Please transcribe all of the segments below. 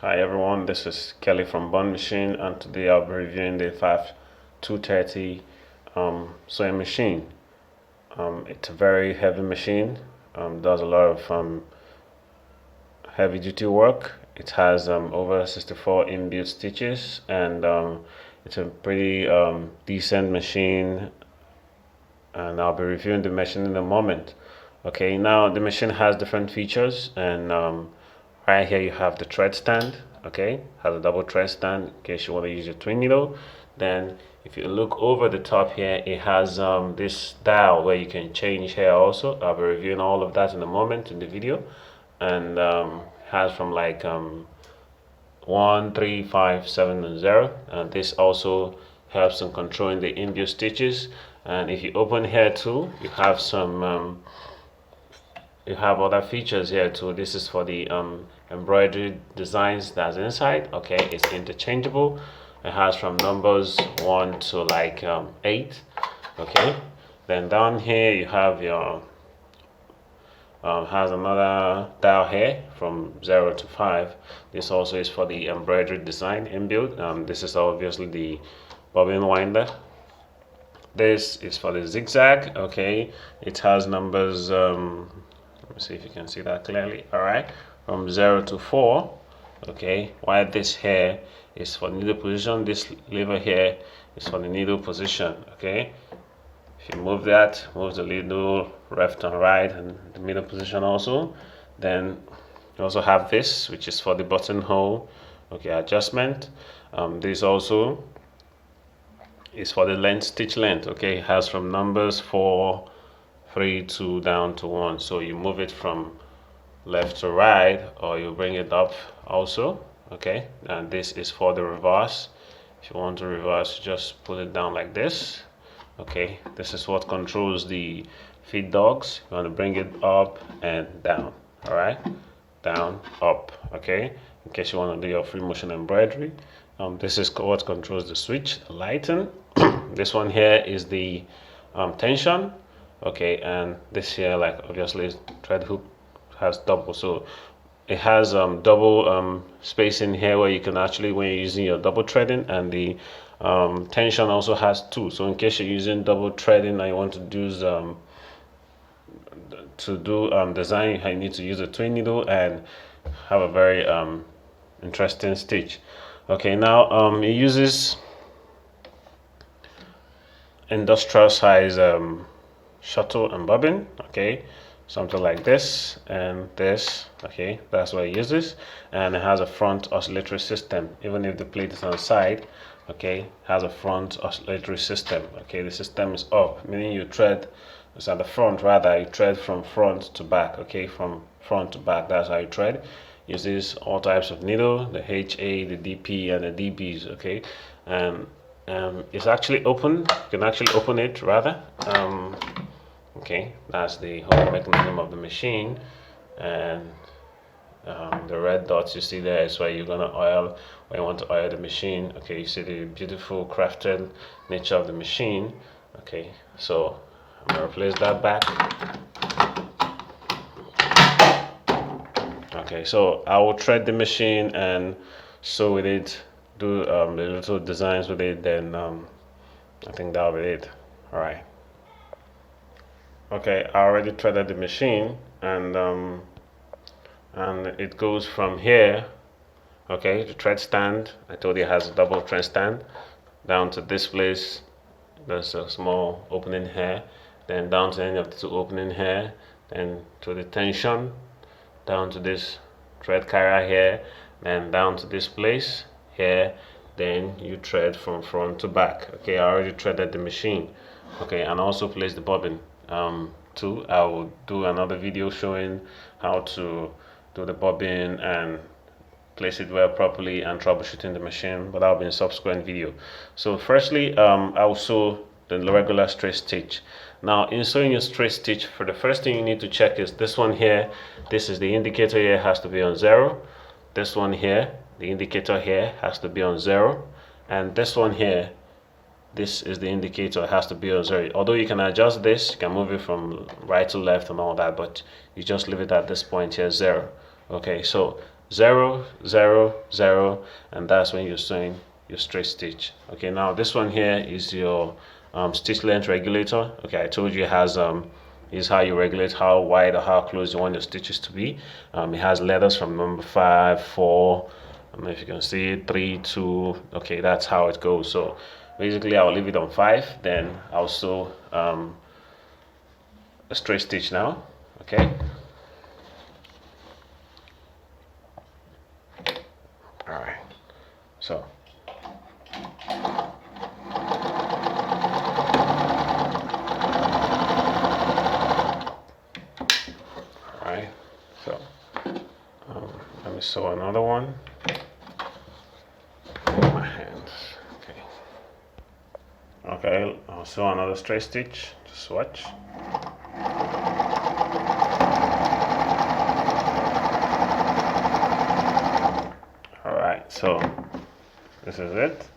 Hi everyone, this is Kelly from Bond Machine, and today I'll be reviewing the Pfaff 230 sewing machine. It's a very heavy machine, does a lot of heavy duty work. It has over 64 inbuilt stitches, and it's a pretty decent machine, and I'll be reviewing the machine in a moment. Okay, now the machine has different features, and right here you have the thread stand. Okay, has a double thread stand in case you want to use your twin needle. Then if you look over the top here, it has this dial where you can change here also. I'll be reviewing all of that in a moment in the video. And has from like 1, 3, 5, 7, and 0. And this also helps in controlling the inbuilt stitches. And if you open here too, you have some you have other features here too. This is for the embroidery designs that's inside. Okay, it's interchangeable. It has from numbers 1 to like 8. Okay, then down here you have your has another dial here from 0 to 5. This also is for the embroidery design inbuilt. This is obviously the bobbin winder. This is for the zigzag. Okay, it has numbers let me see if you can see that clearly. All right, from 0 to 4. Okay, while this here is for needle position, this lever here is for the needle position. Okay, if you move that, move the needle left and right, and the middle position also. Then you also have this, which is for the buttonhole. Okay, adjustment. This also is for the length, stitch length. Okay, it has from numbers 4, 3, 2 down to 1. So you move it from left to right, or you bring it up also. Okay, and this is for the reverse. If you want to reverse, just put it down like this. Okay, this is what controls the feed dogs. You want to bring it up and down. All right, down, up. Okay, in case you want to do your free motion embroidery. This is what controls the switch, the lighten. This one here is the tension. Okay, and this here, like obviously thread hook has double, so it has double spacing here where you can actually, when you're using your double threading, and the tension also has 2. So in case you're using double threading and you want to do design, you need to use a twin needle and have a very interesting stitch. Okay, now it uses industrial size shuttle and bobbin. Okay, something like this and this. Okay, that's what it uses, and it has a front oscillatory system. Even if the plate is on the side, okay, it has a front oscillatory system. Okay, the system is up, meaning you thread, it's at the front rather, you thread from front to back. Okay, from front to back, that's how you thread. Uses all types of needle, the HA, the DP, and the DBs. Okay, and it's actually open. You can actually open it rather. Okay, that's the whole mechanism of the machine, and the red dots you see there is where you're gonna oil, when you want to oil the machine. Okay, you see the beautiful crafted nature of the machine. Okay, so I'm gonna replace that back. Okay, so I will thread the machine and sew with it, do the little designs with it, then I think that'll be it. All right. Okay, I already threaded the machine, and it goes from here. Okay, the thread stand, I told you it has a double thread stand, down to this place. There's a small opening here, then down to any of the 2 opening here, then to the tension, down to this thread carrier here, then down to this place here. Then you thread from front to back. Okay, I already threaded the machine. Okay, and also place the bobbin too. I will do another video showing how to do the bobbin and place it well properly and troubleshooting the machine, but that'll be in a subsequent video. So firstly, I will sew the regular straight stitch. Now in sewing your straight stitch, for the first thing you need to check is this one here. This is the indicator here, has to be on 0. This one here, the indicator here, has to be on 0, and this one here, this is the indicator, it has to be on 0. Although you can adjust this, you can move it from right to left and all that, but you just leave it at this point here, 0. Okay, so 0 0 0, and that's when you're sewing your straight stitch. Okay, now this one here is your stitch length regulator. Okay, I told you it has is how you regulate how wide or how close you want your stitches to be. It has letters from number 5, 4, I don't know if you can see it, 3, 2. Okay, that's how it goes. So basically I'll leave it on 5, then I'll sew a straight stitch now. Okay, all right, so let me sew another one. My hands. Okay, I'll sew another straight stitch. Just watch. All right, so this is it.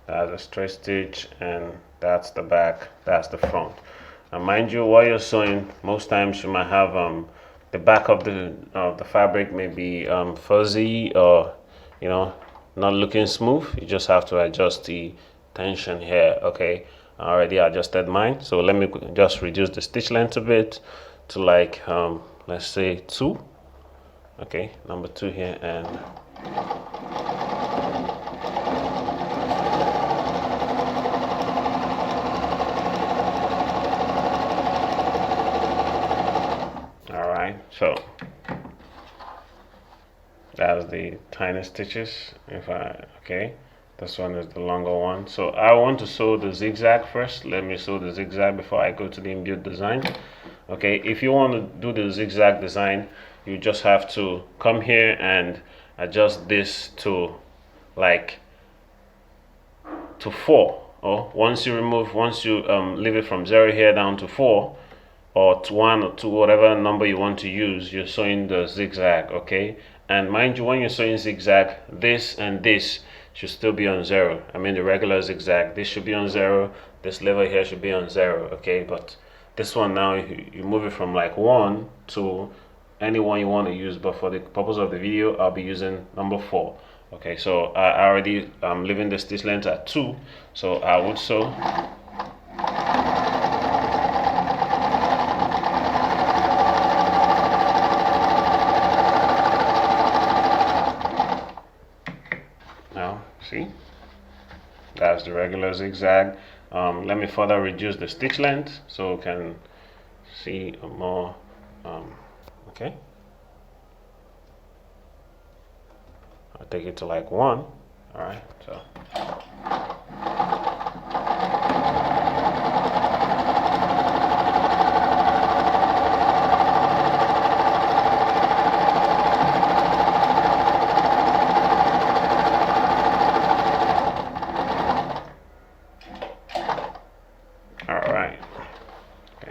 That's a straight stitch, and that's the back. That's the front. And mind you, while you're sewing, most times you might have the back of the fabric may be fuzzy, or not looking smooth. You just have to adjust the tension here. Okay, I already adjusted mine, so let me just reduce the stitch length a bit to like let's say 2. Okay, number 2 here, and so that's the tiny stitches. Okay, this one is the longer one. So I want to sew the zigzag first. Let me sew the zigzag before I go to the inbuilt design. Okay, if you want to do the zigzag design, you just have to come here and adjust this to like to 4. Or once you leave it from 0 here down to 4, or to 1 or 2, whatever number you want to use, you're sewing the zigzag. Okay, and mind you, when you're sewing zigzag, this and this should still be on 0. I mean the regular zigzag, this should be on 0, this level here should be on 0. Okay, but this one now you move it from like 1 to any one you want to use, but for the purpose of the video I'll be using number 4. Okay, so I already leaving the stitch length at 2, so I would sew now. See, that's the regular zigzag. Let me further reduce the stitch length so you can see more. Okay, I'll take it to like 1. All right, so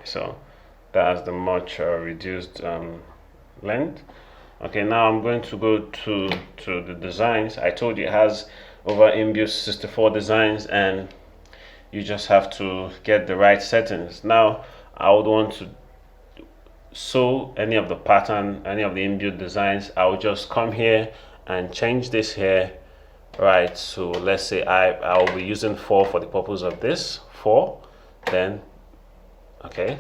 so that's the much reduced length. Okay, now I'm going to go to the designs. I told you it has over inbuilt 64 designs, and you just have to get the right settings. Now I would want to sew any of the pattern, any of the inbuilt designs. I will just come here and change this here, right? So let's say I will be using 4 for the purpose of this 4. Then okay,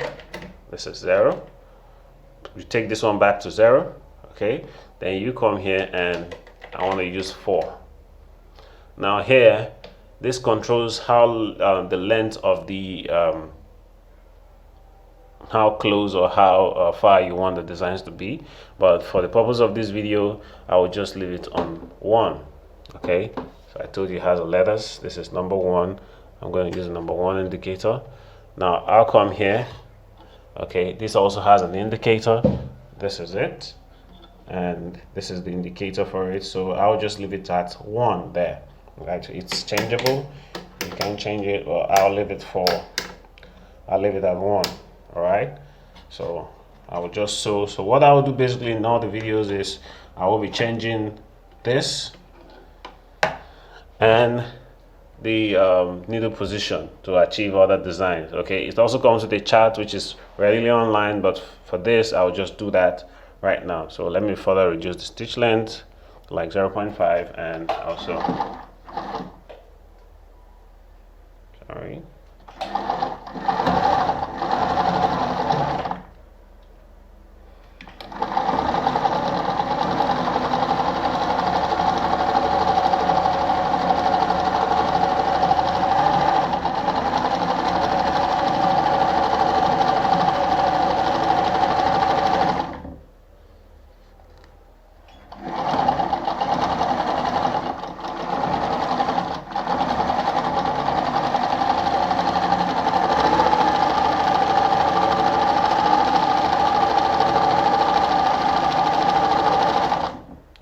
this is 0. You take this one back to 0. Okay, then you come here and I want to use 4. Now here, this controls how the length of the how close or how far you want the designs to be, but for the purpose of this video I will just leave it on 1. Okay, so I told you it has letters. This is number 1. I'm going to use the number 1 indicator. Now I'll come here. Okay, this also has an indicator. This is it, and this is the indicator for it, so I'll just leave it at 1 there. Right, it's changeable, you can change it, or I'll leave it at 1. All right, so I will just sew. So what I will do basically in all the videos is I will be changing this and the needle position to achieve other designs. Okay, it also comes with a chart which is readily online, but for this I'll just do that right now. So let me further reduce the stitch length. like 0.5, and also, sorry,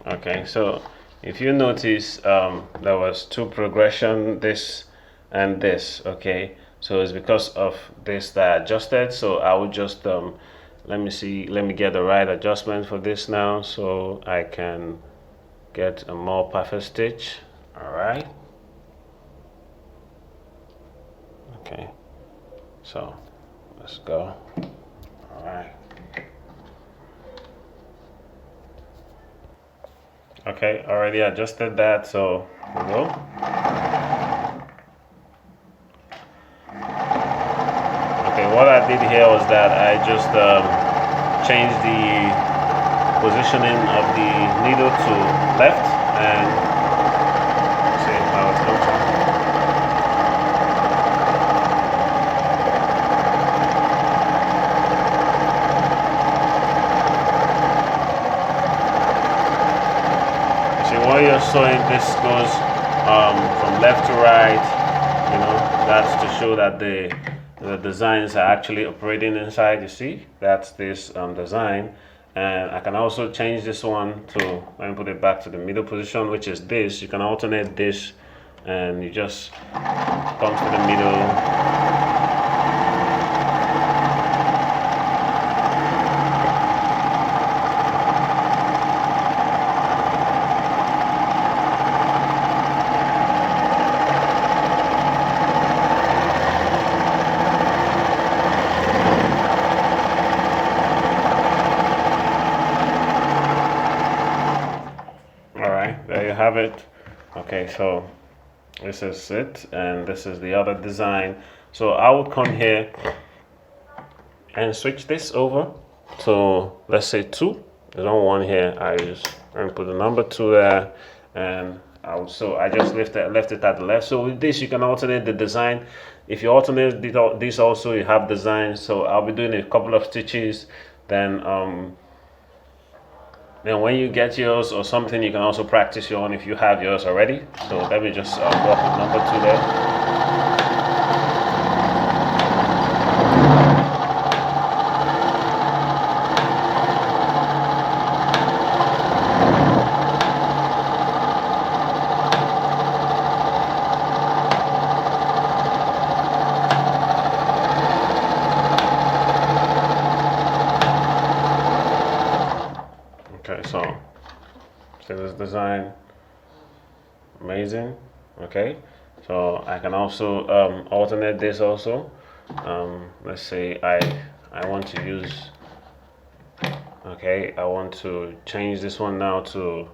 okay. So if you notice, there was two progression, this and this. Okay, so it's because of this that I adjusted. So I will just let me get the right adjustment for this now, so I can get a more perfect stitch. All right. Okay, so let's go. All right. Okay, already adjusted that, so we go. Okay, what I did here was that I just changed the positioning of the needle to left, and see how it comes out. While you're sewing, this goes from left to right, you know, that's to show that the designs are actually operating inside. You see, that's this design. And I can also change this one to, let me put it back to the middle position, which is this. You can alternate this, and you just come to the middle. There you have it. Okay, so this is it, and this is the other design. So I would come here and switch this over to, let's say, 2. There's no 1 here. I just put the number 2 there, and I just left it at the left. So with this, you can alternate the design. If you alternate this also, you have design. So I'll be doing a couple of stitches, then when you get yours or something, you can also practice your own if you have yours already. So let me just walk with number 2 there. Okay, so see this design, amazing. Okay, so I can also alternate this also. Let's say I want to use, okay, I want to change this one now to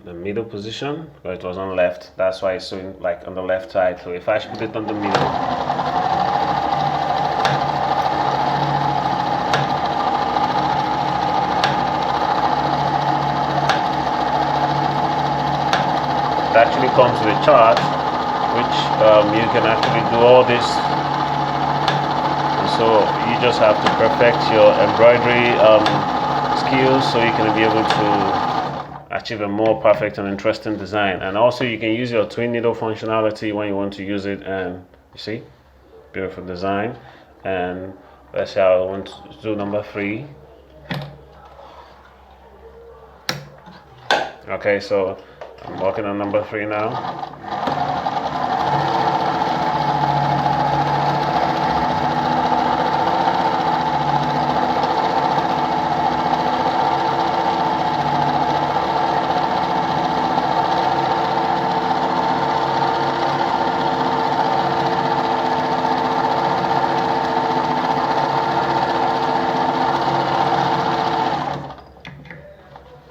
the middle position, but it was on left. That's why it's showing like on the left side. So if I put it on the middle, actually comes with a chart, which you can actually do all this, and so you just have to perfect your embroidery skills so you can be able to achieve a more perfect and interesting design. And also you can use your twin needle functionality when you want to use it, and you see, beautiful design. And let's say I want to do number 3. Okay, so I'm working on number 3 now.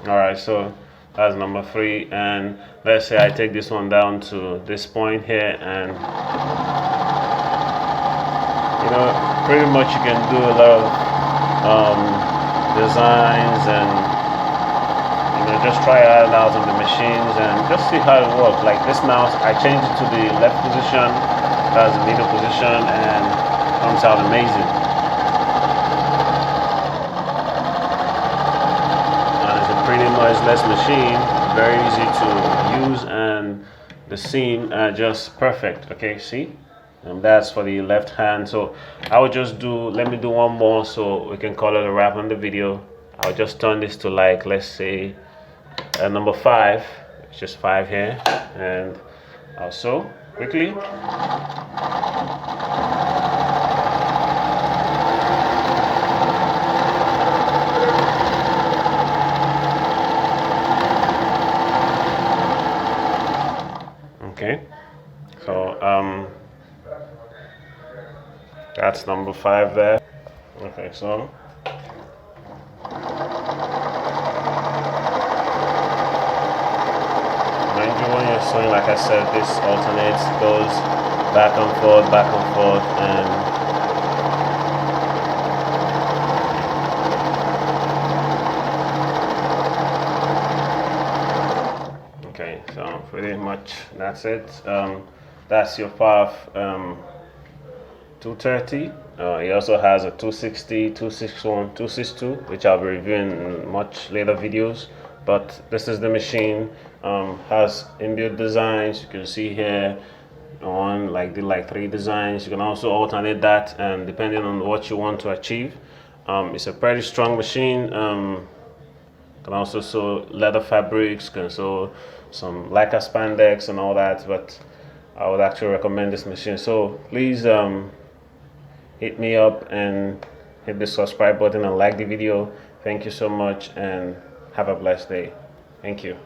Alright, so That's number 3. And let's say I take this one down to this point here, and you know, pretty much you can do a lot of designs, and you know, just try it out on the machines and just see how it works. Like this mouse, I changed it to the left position, that's the middle position, and it comes out amazing. And it's a pretty noiseless machine, very easy to use, and the seam are just perfect. Okay, see? And that's for the left hand. So I will just let me do one more so we can call it a wrap on the video. I'll just turn this to, like, let's say number 5. It's just 5 here, and I'll sew quickly. Okay, so that's number 5 there. Okay, so mind you, when you're sewing, like I said, this alternates, goes back and forth, and okay, so pretty much that's it. That's your Pfaff 230. It also has a 260, 261, 262, which I'll be reviewing in much later videos. But this is the machine. Has inbuilt designs. You can see here did like 3 designs. You can also alternate that, and depending on what you want to achieve. It's a pretty strong machine. Can also sew leather fabrics, can sew some Leica spandex and all that, but I would actually recommend this machine. So please hit me up and hit the subscribe button and like the video. Thank you so much, and have a blessed day. Thank you.